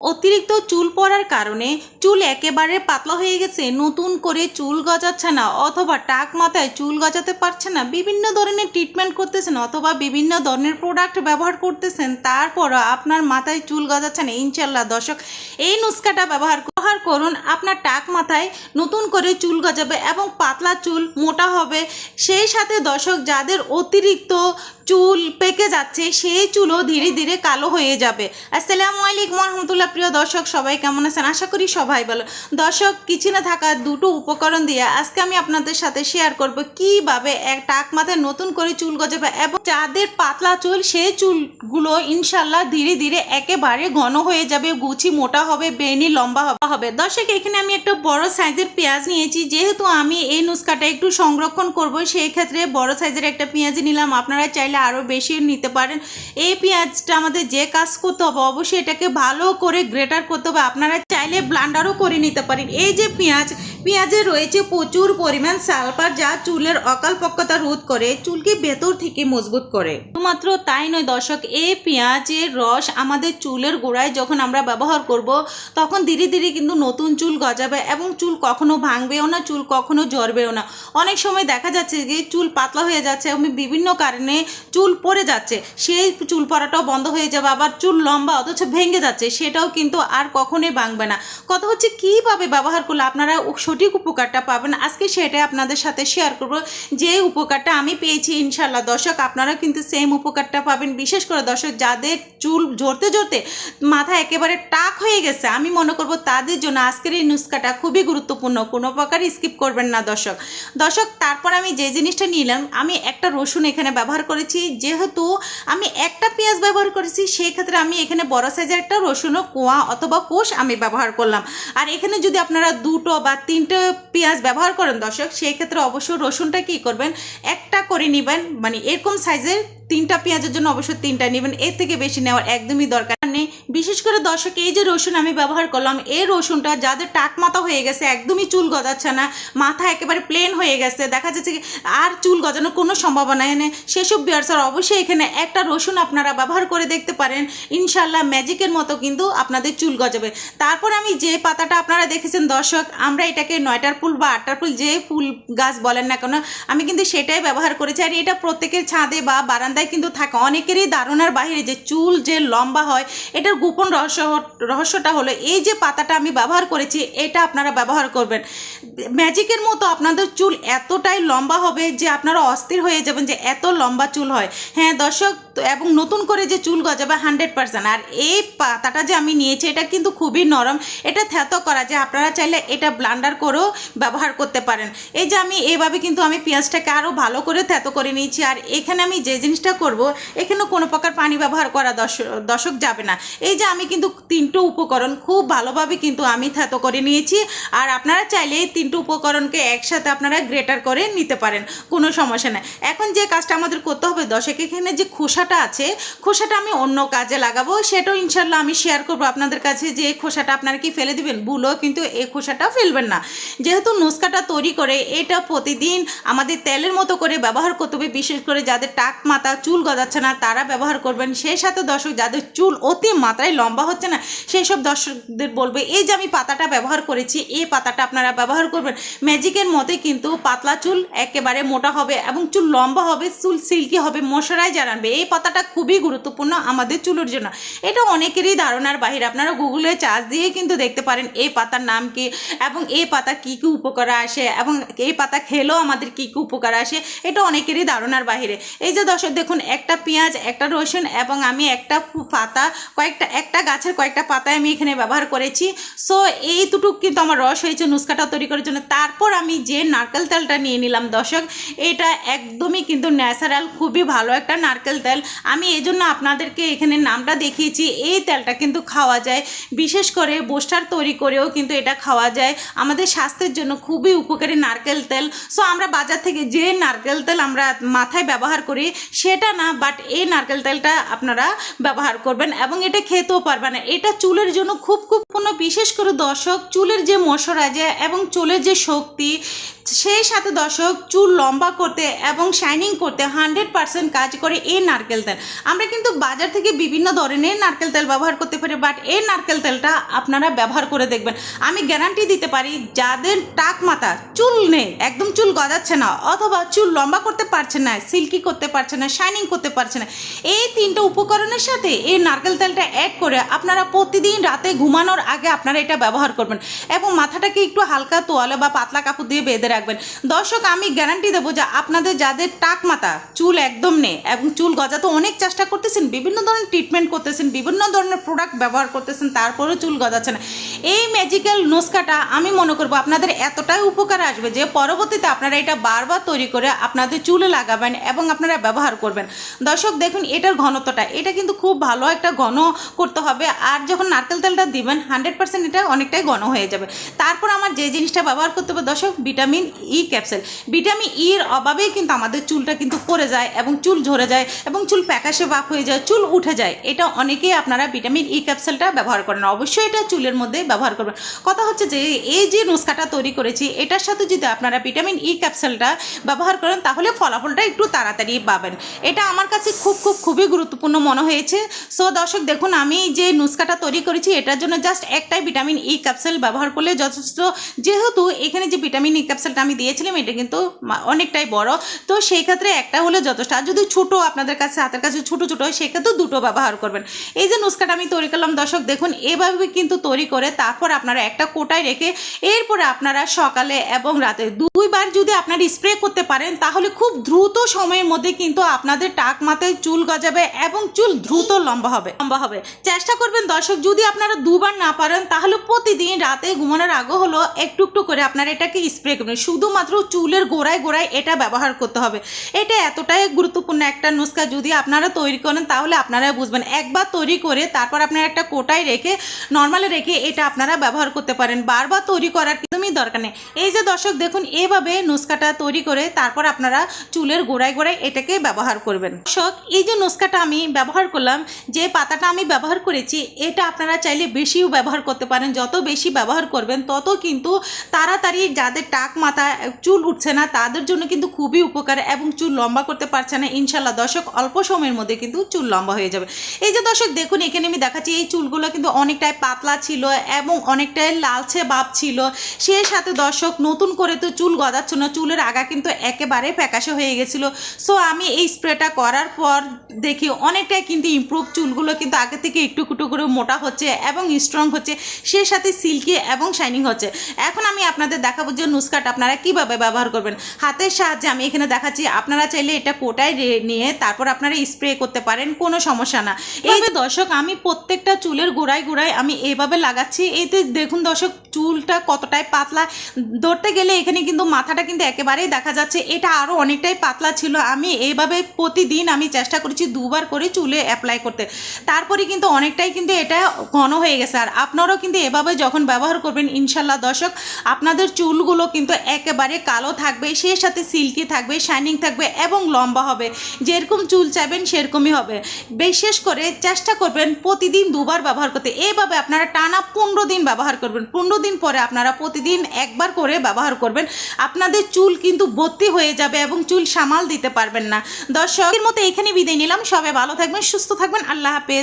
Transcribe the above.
অতিরিক্ত চুল পড়ার কারণে চুল একেবারে পাতলা হয়ে গেছে, নতুন করে চুল গজাচ্ছে না, অথবা টাক মাথায় চুল গজাতে পারছে না, বিভিন্ন ধরনের ট্রিটমেন্ট করতেছেন অথবা বিভিন্ন ধরনের প্রোডাক্ট ব্যবহার করতেছেন, তারপরও আপনার মাথায় চুল গজাচ্ছে না, ইনশাল্লাহ দর্শক এই নুস্কাটা ব্যবহার করুন। আপনার টাক মাথায় নতুন করে চুল গজাবে এবং পাতলা চুল মোটা হবে। সেই সাথে দর্শক যাদের অতিরিক্ত চুল পেকে যাচ্ছে সেই চুলও ধীরে ধীরে কালো হয়ে যাবে। আসসালামু আলাইকুম রহমতুল্লাহ। প্রিয় দর্শক সবাই কেমন আছেন? আশা করি সবাই ভালো। দর্শক কিচেনে থাকা দুটো উপকরণ দিয়ে আজকে আমি আপনাদের সাথে শেয়ার করব কিভাবে এক টাক মাথায় নতুন করে চুল গজাবে এবং যাদের পাতলা চুল সেই চুলগুলো ইনশাল্লাহ ধীরে ধীরে একেবারে ঘন হয়ে যাবে, গুছি মোটা হবে, বেনি লম্বা হবে। দর্শক এখানে আমি একটা বড় সাইজের পেঁয়াজ নিয়েছি, যেহেতু আমি এই নুস্কাটা একটু সংরক্ষণ করব সেই ক্ষেত্রে বড় সাইজের একটা পেঁয়াজ নিলাম। আপনারা চাইলে আরও বেশি নিতে পারেন। এই পেঁয়াজটা আমাদের যে কাজ করতে হবে অবশ্যই এটাকে ভালো করে গ্রেটার করতে হবে। আপনারা চাইলে ব্লান্ডারও করে নিতে পারেন। এই যে পেঁয়াজে রয়েছে প্রচুর পরিমাণ সালফার, যা চুলের অকালপক্কতা রোধ করে, চুলকে ভেতর থেকে মজবুত করে। শুধুমাত্র তাই নয় দর্শক, এই পেঁয়াজের রস আমাদের চুলের গোড়ায় যখন আমরা ব্যবহার করব তখন ধীরে ধীরে কিন্তু নতুন চুল গজাবে এবং চুল কখনো ভাঙবেও না, চুল কখনো ঝরবেও না। অনেক সময় দেখা যাচ্ছে যে চুল পাতলা হয়ে যাচ্ছে এবং বিভিন্ন কারণে চুল পড়ে যাচ্ছে, সেই চুল পড়াটাও বন্ধ হয়ে যাবে। আবার চুল লম্বা অথচ ভেঙে যাচ্ছে, সেটাও কিন্তু আর কখনোই ভাঙবে না। কথা হচ্ছে কীভাবে ব্যবহার করলে আপনারা সঠিক উপকারটা পাবেন, আজকে সেটাই আপনাদের সাথে শেয়ার করব। যে উপকারটা আমি পেয়েছি ইনশাল্লাহ দর্শক আপনারা কিন্তু সেম উপকারটা পাবেন। বিশেষ করে দর্শক যাদের চুল ঝরতে ঝরতে মাথা একেবারে টাক হয়ে গেছে, আমি মনে করব তাদের জন্য আজকের এই নুস্কাটা খুবই গুরুত্বপূর্ণ, কোনো প্রকার স্কিপ করবেন না দর্শক। তারপর আমি যে জিনিসটা নিলাম, আমি একটা রসুন এখানে ব্যবহার করেছি। যেহেতু আমি একটা পেঁয়াজ ব্যবহার করেছি সেই ক্ষেত্রে আমি এখানে বড় সাইজের একটা রসুনও কোয়া অথবা কোষ আমি ব্যবহার করলাম। আর এখানে যদি আপনারা দুটো বা তিনটে পেঁয়াজ ব্যবহার করেন দর্শক, সেই ক্ষেত্রে অবশ্যই রসুনটা কী করবেন, একটা করে নেবেন। মানে এরকম সাইজের তিনটা পেঁয়াজের জন্য অবশ্যই তিনটা নেবেন, এর থেকে বেশি নেওয়ার একদমই দরকার নেই। বিশেষ করে দর্শক এই যে রসুন আমি ব্যবহার করলাম, এই রসুনটা যাদের টাক মাথা হয়ে গেছে, একদমই চুল গজাচ্ছে না, মাথা একেবারে প্লেন হয়ে গেছে, দেখা যাচ্ছে আর চুল গজানোর কোনো সম্ভাবনা নেই, সেসব বিয়ার্সার অবশ্যই এখানে একটা রসুন আপনারা ব্যবহার করে দেখতে পারেন। ইনশাল্লাহ ম্যাজিকের মতো কিন্তু আপনাদের চুল গজাবে। তারপর আমি যে পাতাটা আপনারা দেখেছেন দর্শক, আমরা এটাকে 9টার ফুল বা 8টার ফুল যে ফুল গাছ বলেন না কেন, আমি কিন্তু সেটাই ব্যবহার করেছি। আর এটা প্রত্যেকের ছাদে বা বারান্দায় কিন্তু থাকে। অনেকেরই ধারণার বাইরে যে চুল যে লম্বা হয়, এটার গোপন রহস্যটা হলো এই যে পাতাটা আমি ব্যবহার করেছি, এটা আপনারা ব্যবহার করবেন। ম্যাজিকের মতো আপনাদের চুল এতটাই লম্বা হবে যে আপনারা অস্থির হয়ে যাবেন যে এত লম্বা চুল হয়। হ্যাঁ দর্শক, এবং নতুন করে যে চুল গজাবে 100%। আর এই পাতাটা যে আমি নিয়েছি এটা কিন্তু খুবই নরম, এটা থ্যাতো করা, যে আপনারা চাইলে এটা ব্লান্ডার করেও ব্যবহার করতে পারেন। এই যে আমি এইভাবে কিন্তু আমি পেঁয়াজটাকে আরও ভালো করে থ্যাতো করে নিয়েছি। আর এখানে আমি যে জিনিসটা করব, এখানে কোনো প্রকার পানি ব্যবহার করা দর্শক যাবে না। এই যে আমি কিন্তু তিনটে উপকরণ খুব ভালোভাবে কিন্তু আমি থ্যাতো করে নিয়েছি। আর আপনারা চাইলে এই তিনটে উপকরণকে একসাথে আপনারা গ্রেটার করে নিতে পারেন, কোনো সমস্যা নেই। এখন যে কাজটা আমাদের করতে হবে দর্শক, এখানে যে খোসাটা আছে, খোসাটা আমি অন্য কাজে লাগাবো, সেটাও ইনশাল্লাহ আমি শেয়ার করবো আপনাদের কাছে। যে খোসাটা আপনারা কি ফেলে দিবেন? ভুলও কিন্তু এই খোসাটা ফেলবেন না। যেহেতু নুস্কাটা তৈরি করে এটা প্রতিদিন আমাদের তেলের মতো করে ব্যবহার করতে হবে। বিশেষ করে যাদের টাক মাথা চুল গজাচ্ছে না তারা ব্যবহার করবেন। সেই সাথে দর্শক যাদের চুল অতি মাত্রায় লম্বা হচ্ছে না সেই সব দর্শকদের বলবে এই যে আমি পাতাটা ব্যবহার করেছি, এই পাতাটা আপনারা ব্যবহার করবেন। ম্যাজিকের মতে কিন্তু পাতলা চুল একেবারে মোটা হবে এবং চুল লম্বা হবে, চুল সিল্কি হবে, মশারায় আনবে। এই পাতাটা খুবই গুরুত্বপূর্ণ আমাদের চুলের জন্য। এটা অনেকেরই ধারণার বাহিরে। আপনারা গুগলে চার্জ দিয়ে কিন্তু দেখতে পারেন এই পাতার নাম কি এবং এই পাতা কী কী উপকার আসে এবং এই পাতা খেলেও আমাদের কী কী উপকার আসে, এটা অনেকেরই ধারণার বাহিরে। এই যে দর্শক দেখুন, একটা পেঁয়াজ, একটা রসুন এবং আমি একটা পাতা, একটা গাছের কয়েকটা পাতায় আমি এখানে ব্যবহার করেছি। সো এই দুটুক কিন্তু আমার রস হয়েছে নুস্কাটা তৈরি করার জন্য। তারপর আমি যে নারকেল তেলটা নিয়ে নিলাম দর্শক, এটা একদমই কিন্তু ন্যাচারাল, খুবই ভালো একটা নারকেল তেল। আমি এই জন্য আপনাদেরকে এখানে নামটা দেখিয়েছি। এই তেলটা কিন্তু খাওয়া যায়, বিশেষ করে বোস্টার তৈরি করেও কিন্তু এটা খাওয়া যায়। আমাদের স্বাস্থ্যের জন্য খুবই উপকারী নারকেল তেল। সো আমরা বাজার থেকে যে নারকেল তেল আমরা মাথায় ব্যবহার করি, সে সেটা না, বাট এই নারকেল তেলটা আপনারা ব্যবহার করবেন এবং এটা খেতেও পারবেন। এটা চুলের জন্য খুব খুব বিশেষ করে দর্শক চুলের যে ময়শ্চারাইজার এবং চুলের যে শক্তি, সেই সাথে দর্শক চুল লম্বা করতে এবং শাইনিং করতে 100% কাজ করে এই নারকেল তেল। আমরা কিন্তু বাজার থেকে বিভিন্ন ধরনের নারকেল তেল ব্যবহার করতে পারি, বাট এই নারকেল তেলটা আপনারা ব্যবহার করে দেখবেন। আমি গ্যারান্টি দিতে পারি, যাদের টাক মাথা, চুল নেই, একদম চুল গজাচ্ছে না, অথবা চুল লম্বা করতে পারছে না, সিল্কি করতে পারছে না, শাইনিং করতে পারছে না, এই 3টা উপকরণের সাথে এই নারকেল তেলটা অ্যাড করে আপনারা প্রতিদিন রাতে ঘুমানোর আগে আপনারা এটা ব্যবহার করবেন এবং মাথাটাকে একটু হালকা তোয়ালে বা পাতলা কাপড় দিয়ে বেঁধে রাখবেন। দর্শক আমি গ্যারান্টি দেবো যে আপনাদের যাদের টাক মাথা, চুল একদম নেই এবং চুল গজাতে অনেক চেষ্টা করতেছেন, বিভিন্ন ধরনের ট্রিটমেন্ট করতেছেন, বিভিন্ন ধরনের প্রোডাক্ট ব্যবহার করতেছেন, তারপরেও চুল গজাচ্ছে না, এই ম্যাজিক্যাল নুস্কাটা আমি মনে করবো আপনাদের এতটাই উপকার আসবে যে পরবর্তীতে আপনারা এটা বারবার তৈরি করে আপনাদের চুলে লাগাবেন এবং আপনারা ব্যবহার করবেন। দর্শক দেখুন এটার ঘনত্বটা, এটা কিন্তু খুব ভালো একটা ঘন করতে হবে, আর যখন নারকেল তেলটা দিবেন 100% এটা অনেকটাই ঘন হয়ে যাবে। তারপর আমার যে জিনিসটা ব্যবহার করতে হবে দর্শক, vitamin E capsule. Vitamin E এর অভাবেই কিন্তু আমাদের চুলটা কিন্তু পড়ে যায় এবং চুল ঝরে যায় এবং চুল প্যাকাশে ভাব হয়ে যায়, চুল উঠে যায়। এটা অনেকেই আপনারা ভিটামিন ই ক্যাপসুলটা ব্যবহার করেন, অবশ্যই এটা চুলের মধ্যে ব্যবহার করবেন। কথা হচ্ছে যে এই যে নুস্কাটা তৈরি করেছি, এটার সাথে যদি আপনারা ভিটামিন ই ক্যাপসুলটা ব্যবহার করেন তাহলে ফলাফলটা একটু তাড়াতাড়ি পাবেন। এটা আমার কাছে খুবই গুরুত্বপূর্ণ মনে হয়েছে। সো দর্শক দেখুন আমি যে নুস্কাটা তৈরি করেছি এটার জন্য জাস্ট একটাই ভিটামিন ই ক্যাপসুল ব্যবহার করলে যথেষ্ট, যেহেতু এখানে যে ভিটামিন ই ক্যাপসুলটা আমি দিয়েছিলাম এটা কিন্তু অনেকটাই বড়, তো সেই ক্ষেত্রে একটা হলে যথেষ্ট। আর যদি ছোটো আপনাদের কাছে হাতের কাছে ছোটো ছোটো হয় সেক্ষেত্রে 2টো ব্যবহার করবেন। এই যে নুস্কাটা আমি তৈরি করলাম দর্শক দেখুন, এভাবে কিন্তু তৈরি করে তারপর আপনারা একটা কোটায় রেখে এরপরে আপনারা সকালে এবং রাতে 2বার যদি আপনারা স্প্রে করতে পারেন তাহলে খুব দ্রুত সময়ের মধ্যে কিন্তু আপনাদের টাক মাথায় চুল গজাবে এবং চুল দ্রুত লম্বা হবে। চেষ্টা করবেন দর্শক, যদি আপনারা 2বার না পারেন তাহলে প্রতিদিন রাতে ঘুমানোর আগে হলো একটু একটু করে আপনারা এটাকে স্প্রে করবেন। শুধুমাত্র চুলের গোড়ায় গোড়ায় এটা ব্যবহার করতে হবে। এটা এতটাই গুরুত্বপূর্ণ একটা নুস্কা, যদি আপনারা তৈরি করেন তাহলে আপনারা বুঝবেন। একবার তৈরি করে তারপর আপনারা একটা কোটায় রেখে নর্মালে রেখে এটা আপনারা ব্যবহার করতে পারেন, বারবার তৈরি করার একদমই দরকার নেই। এই যে দর্শক দেখুন এভাবে নুস্কাটা তৈরি করে তারপর আপনারা চুলের গোড়ায় গোড়ায় এটাকে ব্যবহার করবেন। দর্শক এই যে নুস্কাটা আমি ব্যবহার করলাম, যে পাতাটা আমি ব্যবহার করেছি, এটা আপনারা চাইলে বেশিও ব্যবহার করতে পারেন। যত বেশি ব্যবহার করবেন তত কিন্তু তাড়াতাড়ি যাদের টাক মাথা চুল উঠছে না তাদের জন্য কিন্তু খুবই উপকার এবং চুল লম্বা করতে পারছে না, ইনশাল্লাহ দর্শক অল্প সময়ের মধ্যে কিন্তু চুল লম্বা হয়ে যাবে। এই যে দর্শক দেখুন এখানে আমি দেখাচ্ছি এই চুলগুলো কিন্তু অনেকটাই পাতলা ছিল এবং অনেকটাই লালচে ভাব ছিল, সেই সাথে দর্শক নতুন করে তো চুল গজাচ্ছে না, চুলের আগা কিন্তু একেবারে ফ্যাকাশে হয়ে গেছিলো। সো আমি এই স্প্রেটা করার পর দেখি অনেকটাই কিন্তু ইমপ্রুভ, চুলগুলো কিন্তু আগে থেকে একটু করে মোটা হচ্ছে এবং স্ট্রং হচ্ছে, সেই সাথে সিল্কি এবং শাইনিং হচ্ছে। এখন আমি আপনাদের দেখাবো যে নুস্কাটা আপনারা কিভাবে ব্যবহার করবেন। হাতের সাহায্যে আমি এখানে দেখাচ্ছি, আপনারা চাইলে এটা কোটায় নিয়ে তারপর আপনারা স্প্রে করতে পারেন, কোনো সমস্যা না। এই যে দর্শক আমি প্রত্যেকটা চুলের গোড়ায় গোড়ায় আমি এইভাবে লাগাচ্ছি। এইতে দেখুন দর্শক চুলটা কতটাই পাতলা, ধরতে গেলে এখানে কিন্তু মাথাটা কিন্তু একেবারেই দেখা যাচ্ছে, এটা আরও অনেকটাই পাতলা ছিল। আমি এইভাবে প্রতিদিন আমি চেষ্টা করেছি 2বার করে চুলে অ্যাপ্লাই করতে, তারপরে কিন্তু অনেকটাই কিন্তু এটা ঘন হয়ে গেছে। আর আপনারাও কিন্তু এভাবে যখন ব্যবহার করবেন ইনশাল্লাহ দর্শক আপনাদের চুলগুলো কিন্তু একেবারে কালো থাকবে, সেই সাথে সিল্কি থাকবে, শাইনিং থাকবে এবং লম্বা হবে। যেরকম চুল চাইবেন সেরকমই হবে। বিশেষ করে চেষ্টা করবেন প্রতিদিন 2বার ব্যবহার করতে। এইভাবে আপনারা টানা 15 দিন ব্যবহার করবেন। 15 দিন পরে আপনারা প্রতিদিন একবার করে ব্যবহার করবেন, আপনাদের চুল কিন্তু ভর্তি হয়ে যাবে এবং চুল সামাল দিতে পারবেন না। দর্শকের মতো এখানে বিদায় নিলাম। সবাই ভালো থাকবেন, সুস্থ থাকবেন। আল্লাহ হাফেজ।